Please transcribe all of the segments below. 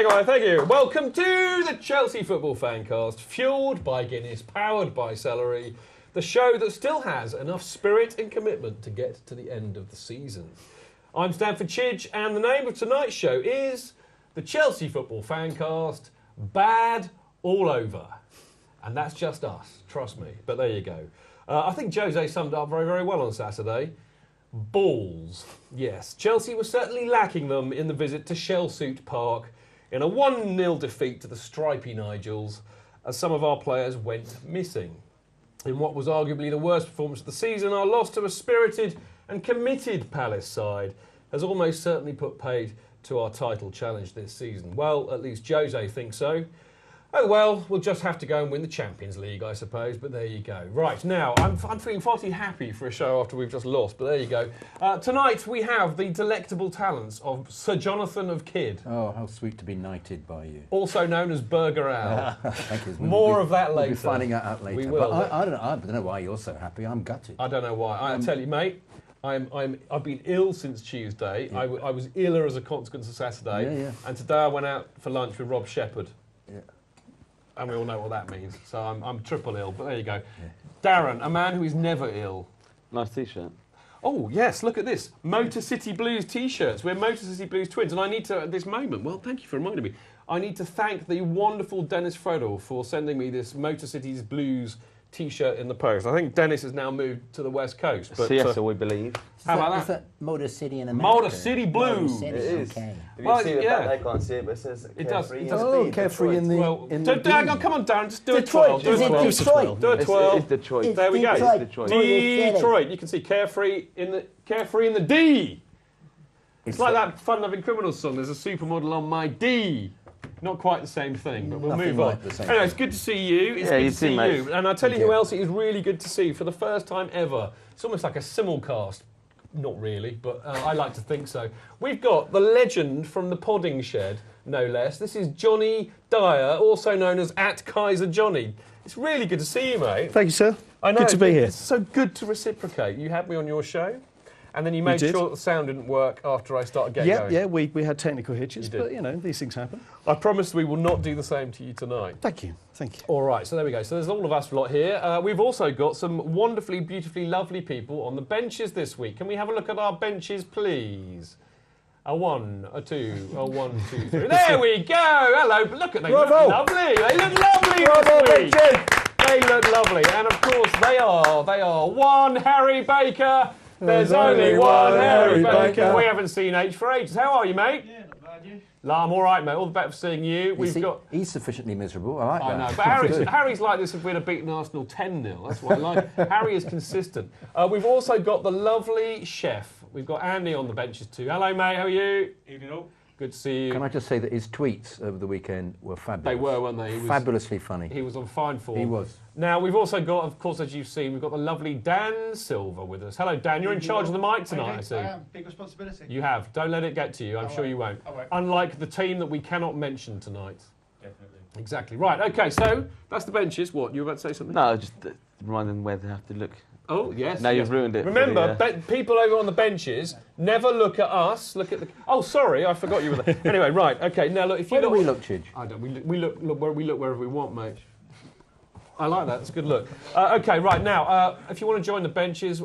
Thank you. Welcome to the Chelsea Football Fancast, fuelled by Guinness, powered by celery, the show that still has enough spirit and commitment to get to the end of the season. I'm Stanford Chidge, and the name of tonight's show is the Chelsea Football Fancast, Bad All Over. And that's just us, trust me. But there you go. I think Jose summed it up very, very well on Saturday. Balls. Yes, Chelsea were certainly lacking them in the visit to Shell Suit Park in a 1-0 defeat to the Stripey Nigels, as some of our players went missing. In what was arguably the worst performance of the season, our loss to a spirited and committed Palace side has almost certainly put paid to our title challenge this season. Well, at least Jose thinks so. Oh well, we'll just have to go and win the Champions League, I suppose, but there you go. Right, now, I'm feeling far too happy for a show after we've just lost, but there you go. Tonight we have the delectable talents of Sir Jonathan of Kidd. Oh, how sweet to be knighted by you. Also known as Burger Al. Thank you. More of that later. We'll be finding that out later. We will. But I don't know why you're so happy. I'm gutted. I don't know why. I tell you, mate, I've been ill since Tuesday. Yeah. I was iller as a consequence of Saturday. Yeah. And today I went out for lunch with Rob Shepherd. Yeah. And we all know what that means. So I'm triple ill, but there you go. Yeah. Darren, a man who is never ill. Nice T-shirt. Oh, yes, look at this. Motor City Blues T-shirts. We're Motor City Blues twins. And I need to, at this moment, well, thank you for reminding me, I need to thank the wonderful Dennis Fredel for sending me this Motor City's Blues T-shirt in the post. I think Dennis has now moved to the West Coast. But, Siesta, we believe. How about that? Is that Motor City in America? Motor City Blues. Motor City, it is. okay. If you see the back, they can't see it, but it says it does. Carefree. It does. Oh, Carefree in the... Well, in come on, Darren, just do Detroit. a 12. Is it Detroit? Do a 12. It's Detroit. There we go. Detroit. Detroit. You can see Carefree in the D. It's like that fun-loving criminals song. There's a supermodel on my D. Not quite the same thing, but we'll move on. Anyway, it's good to see you. It's good to see you. And I'll tell you who else it is really good to see for the first time ever. It's almost like a simulcast. Not really, but I like to think so. We've got the legend from the Podding Shed, no less. This is Johnny Dyer, also known as @Kaiser Johnny. It's really good to see you, mate. Thank you, sir. I know, good to be here. It's so good to reciprocate. You had me on your show, and then you made sure that the sound didn't work after I started getting going. Yeah, we had technical hitches, but, you know, these things happen. I promise we will not do the same to you tonight. Thank you. All right, so there we go. So there's all of us lot here. We've also got some wonderfully, beautifully lovely people on the benches this week. Can we have a look at our benches, please? A 1, a 2, a 1, 2, 3. There we go. Hello. Look at them. They look lovely. They look lovely this week. They look lovely. And, of course, they are one Harry Baker. There's only one Harry Baker. We haven't seen H for ages. How are you, mate? Yeah, not bad, you? I'm all right, mate. All the better for seeing you. He's sufficiently miserable. I like that. I know, but Harry's like this if we'd have beaten Arsenal 10-0. That's what I like. Harry is consistent. We've also got the lovely chef. We've got Andy on the benches too. Hello, mate. How are you? Evening all. Good to see you. Can I just say that his tweets over the weekend were fabulous. They were, weren't they? Fabulously funny. He was on fine form. He was. Now, we've also got, of course, as you've seen, we've got the lovely Dan Silver with us. Hello, Dan. You're in charge of the mic tonight, I see. I am. Big responsibility. You have. Don't let it get to you. I'm sure you won't. I won't. Unlike the team that we cannot mention tonight. Definitely. Exactly. Right, OK, so that's the benches. What, you were about to say something? No, just remind them where they have to look. Oh, yes. Now you've ruined it. Remember, people over on the benches never look at us. Look at the... Oh, sorry, I forgot you were there. Anyway, right, OK, now look, if you Where do we look, Chidge? I don't. We look wherever we want, mate. I like that. It's a good look. OK, right, now, if you want to join the benches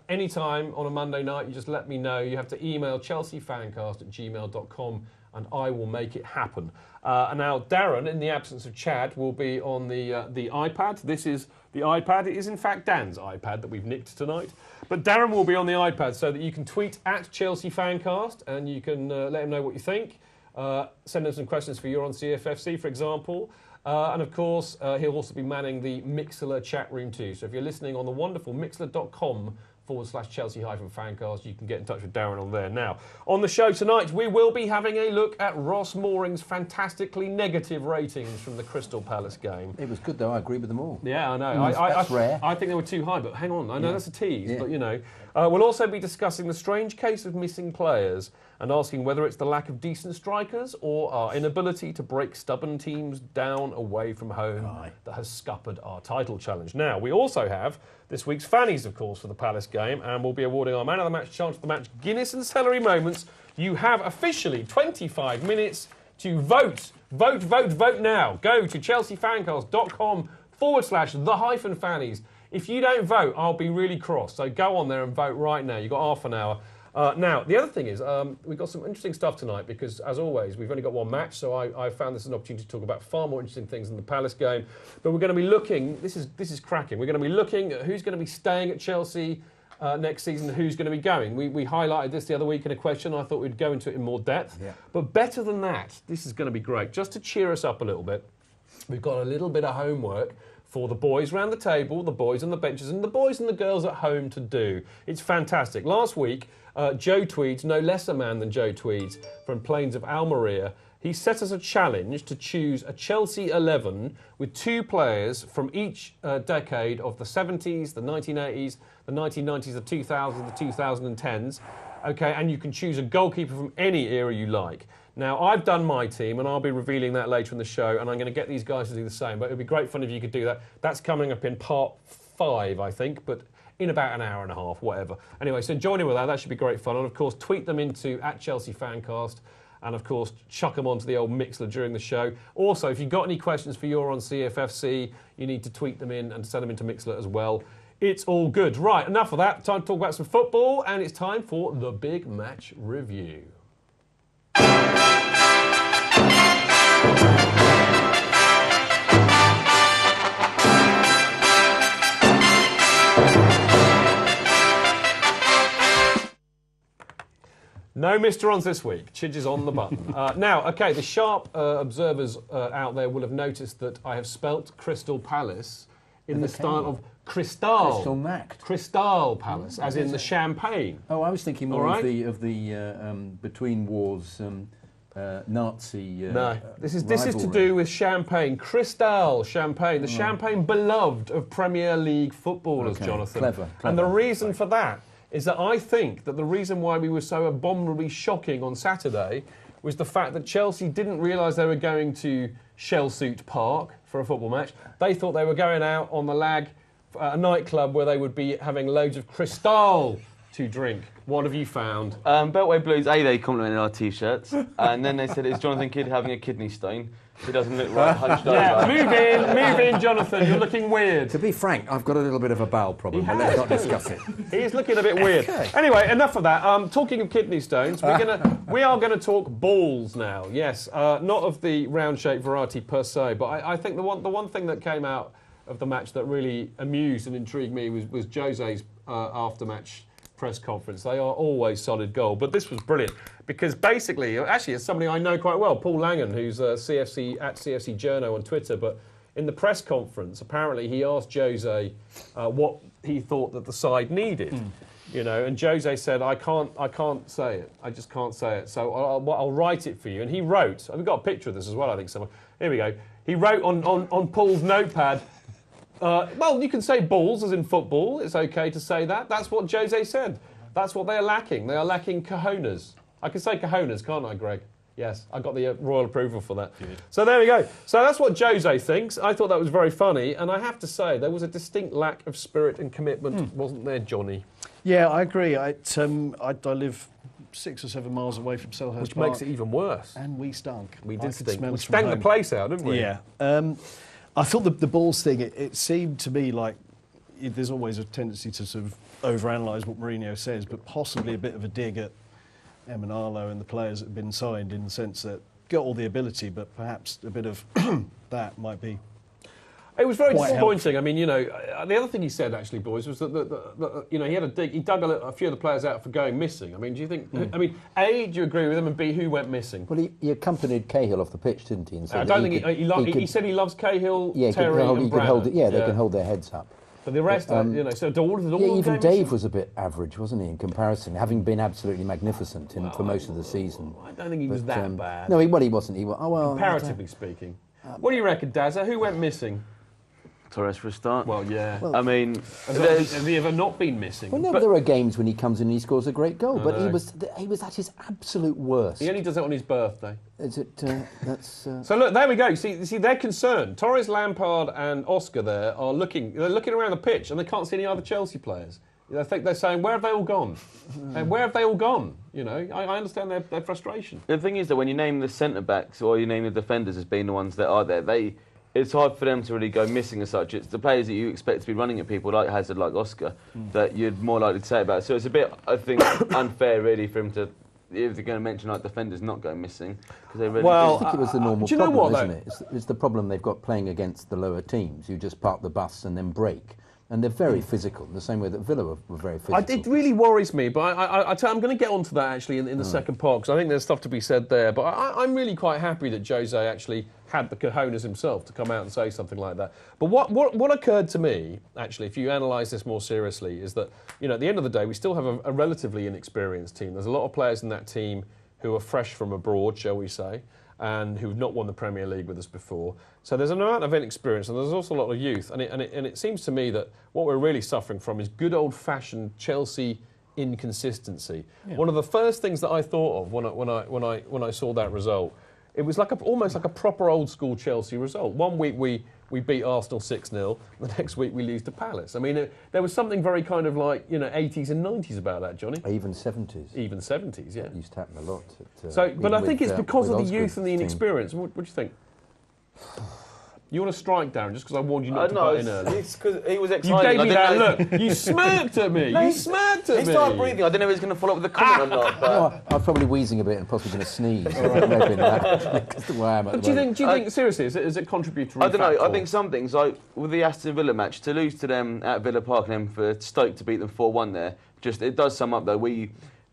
any time on a Monday night, you just let me know. You have to email chelseafancast@gmail.com and I will make it happen. And now, Darren, in the absence of Chad, will be on the iPad. This is the iPad. It is, in fact, Dan's iPad that we've nicked tonight. But Darren will be on the iPad so that you can tweet @ChelseaFancast and you can let him know what you think. Send him some questions for You're on CFFC, for example. And, of course, he'll also be manning the Mixlr chat room too. So if you're listening on the wonderful mixlr.com/Chelsea-Fancast, you can get in touch with Darren on there. Now, on the show tonight, we will be having a look at Ross Mooring's fantastically negative ratings from the Crystal Palace game. It was good, though. I agree with them all. Yeah, I know. That's rare. I think they were too high, but hang on. I know that's a tease, but, you know. We'll also be discussing the strange case of missing players and asking whether it's the lack of decent strikers or our inability to break stubborn teams down away from home that has scuppered our title challenge. Now, we also have this week's fannies, of course, for the Palace game, and we'll be awarding our man of the match, chance of the match, Guinness and celery moments. You have officially 25 minutes to vote. Vote now. Go to chelseafancast.com/the-fannies. If you don't vote, I'll be really cross. So go on there and vote right now. You've got half an hour. Now, the other thing is, we've got some interesting stuff tonight because, as always, we've only got one match, so I found this as an opportunity to talk about far more interesting things than the Palace game. But we're going to be looking, this is cracking, we're going to be looking at who's going to be staying at Chelsea next season, who's going to be going. We highlighted this the other week in a question. I thought we'd go into it in more depth. Yeah. But better than that, this is going to be great. Just to cheer us up a little bit, we've got a little bit of homework for the boys round the table, the boys on the benches, and the boys and the girls at home to do. It's fantastic. Last week, Joe Tweeds, no less a man than Joe Tweeds, from Plains of Almeria, he set us a challenge to choose a Chelsea 11 with 2 players from each decade of the 70s, the 1980s, the 1990s, the 2000s, the 2010s. Okay, and you can choose a goalkeeper from any era you like. Now, I've done my team, and I'll be revealing that later in the show, and I'm going to get these guys to do the same, but it would be great fun if you could do that. That's coming up in part 5, I think, but in about an hour and a half, whatever. Anyway, so join in with that. That should be great fun. And, of course, tweet them into @ChelseaFancast, and, of course, chuck them onto the old Mixler during the show. Also, if you've got any questions for You're on CFFC, you need to tweet them in and send them into Mixler as well. It's all good. Right, enough of that. Time to talk about some football, and it's time for the big match review. No Mr. Ons this week. Chidge is on the button. Now, OK, the sharp observers out there will have noticed that I have spelt Crystal Palace in the style of Cristal. Crystal Mac. Cristal Palace, as in the champagne. Oh, I was thinking more of the between wars Nazi. No, this is to do with champagne. Cristal champagne, the champagne beloved of Premier League footballers, Okay, Jonathan. clever. And the reason for that is that I think that the reason why we were so abominably shocking on Saturday was the fact that Chelsea didn't realise they were going to Shell Suit Park for a football match. They thought they were going out on the lag at a nightclub where they would be having loads of Cristal to drink. What have you found? Beltway Blues, they complimented our T-shirts, and then they said it's Jonathan Kidd having a kidney stone. He doesn't look right hunched over. Yeah, move in, Jonathan. You're looking weird. To be frank, I've got a little bit of a bowel problem, but let's not discuss it. He is looking a bit weird. Okay. Anyway, enough of that. Talking of kidney stones, we are going to talk balls now. Yes, not of the round-shaped variety per se, but I think the one thing that came out of the match that really amused and intrigued me was Jose's after-match press conference. They are always solid gold, but this was brilliant because basically, actually, it's somebody I know quite well, Paul Langan, who's CFC Journo on Twitter. But in the press conference, apparently he asked Jose what he thought that the side needed. You know, and Jose said, I can't say it. I just can't say it. So I'll write it for you. And he wrote, and we've got a picture of this as well, I think, somewhere. Here we go. He wrote on Paul's notepad, well, you can say balls, as in football. It's okay to say that. That's what Jose said. That's what they are lacking. They are lacking cojones. I can say cojones, can't I, Greg? Yes, I got the royal approval for that. Good. So there we go. So that's what Jose thinks. I thought that was very funny. And I have to say, there was a distinct lack of spirit and commitment, wasn't there, Johnny? Yeah, I agree. I live 6 or 7 miles away from Selhurst Which Park, makes it even worse. and we stunk. We did stink. We We stank the place out, didn't we? Yeah. I thought the balls thing, it seemed to me like there's always a tendency to sort of overanalyse what Mourinho says, but possibly a bit of a dig at Emanalo and the players that have been signed, in the sense that got all the ability, but perhaps a bit of that might be. It was very disappointing. Helpful. I mean, you know, the other thing he said, actually, boys, was that you know, he had a dig. He dug a few of the players out for going missing. I mean, do you think? I mean, A, do you agree with him, and B, who went missing? Well, he accompanied Cahill off the pitch, didn't he? And I don't think he said he loves Cahill, Terry, and Brad. They can hold their heads up. But the rest, you know, so even Dave was a bit average, wasn't he, in comparison, having been absolutely magnificent for most of the season. I don't think he was that bad. No, he wasn't. Comparatively speaking. What do you reckon, Dazza? Who went missing? Torres for a start. Well, yeah. I mean, has he ever not been missing? Well, no, but there are games when he comes in and he scores a great goal, but he was at his absolute worst. He only does it on his birthday. Is it? That's. So look, there we go. You see, they're concerned. Torres, Lampard, and Oscar there are looking. They're looking around the pitch and they can't see any other Chelsea players. I think they're saying, where have they all gone? And where have they all gone? You know, I understand their frustration. The thing is that when you name the centre-backs or you name the defenders as being the ones that are there, it's hard for them to really go missing as such. It's the players that you expect to be running at people like Hazard, like Oscar, that you'd more likely to say about. So it's a bit, I think, unfair really for him to, if they're going to mention like defenders not going missing, because they really I think it was the normal do you know problem, what, isn't it? It's the problem they've got playing against the lower teams. You just park the bus and then break. And they're very physical, in the same way that Villa were very physical. It really worries me, but I'm going to get onto that actually in the second part, because I think there's stuff to be said there. But I'm really quite happy that Jose actually had the cojones himself to come out and say something like that. But what occurred to me, actually, if you analyse this more seriously, is that, you know, at the end of the day, we still have a relatively inexperienced team. There's a lot of players in that team who are fresh from abroad, shall we say, and who've not won the Premier League with us before. So there's an amount of inexperience, and there's also a lot of youth. And it seems to me that what we're really suffering from is good old-fashioned Chelsea inconsistency. Yeah. One of the first things that I thought of when I saw that result, it was like almost like a proper old-school Chelsea result. One week we beat Arsenal 6-0. The next week we lose to Palace. I mean, there was something very kind of like, you know, 80s and 90s about that, Johnny. Even 70s. Even 70s, yeah. That used to happen a lot. But I think it's because of the youth and the team. inexperience. What do you think? You want to strike, Darren, just because I warned you not to butt in early? It's because he was You excited. gave me that look. You smirked at me. You smirked at me. He started breathing. I didn't know if he was going to follow up with a comment or not. But Oh, I was probably wheezing a bit and possibly going to sneeze. Maybe that's the way I am at But the do moment. you think seriously, is it contributory? I don't know. I factor? think some things, like with the Aston Villa match, to lose to them at Villa Park and then for Stoke to beat them 4-1 there, just it does sum up though.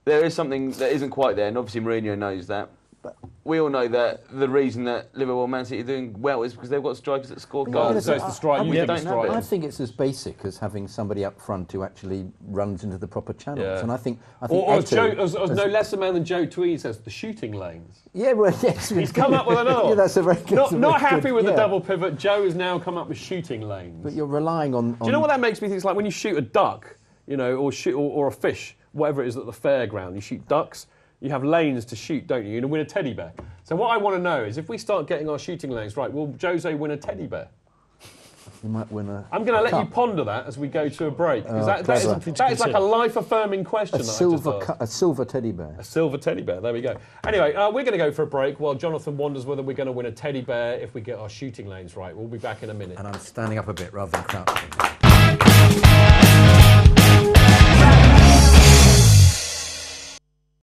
There is something that isn't quite there, and obviously Mourinho knows that. But we all know that the reason that Liverpool and Man City are doing well is because they've got strikers that score goals. So it's the strike. You think don't it's have it. strike. I think it's as basic as having somebody up front who actually runs into the proper channels. Yeah. And I think Or as Eto'o- no less a man than Joe Tweed says, the shooting lanes. Yeah, well, yes. He's come up with another one. Yeah, that's a very good. Not happy with the yeah. double pivot. Joe has now come up with shooting lanes. But you're relying on. Do you know what that makes me think? It's like when you shoot a duck, you know, or a fish, whatever it is at the fairground. You shoot ducks. You have lanes to shoot, don't you? You win a teddy bear. So what I want to know is if we start getting our shooting lanes right, will Jose win a teddy bear? You might win a. I'm going to let you ponder that as we go to a break, because that is like a life-affirming question that I just asked. A silver teddy bear. A silver teddy bear, there we go. Anyway, we're going to go for a break while Jonathan wonders whether we're going to win a teddy bear if we get our shooting lanes right. We'll be back in a minute. And I'm standing up a bit rather than crouching.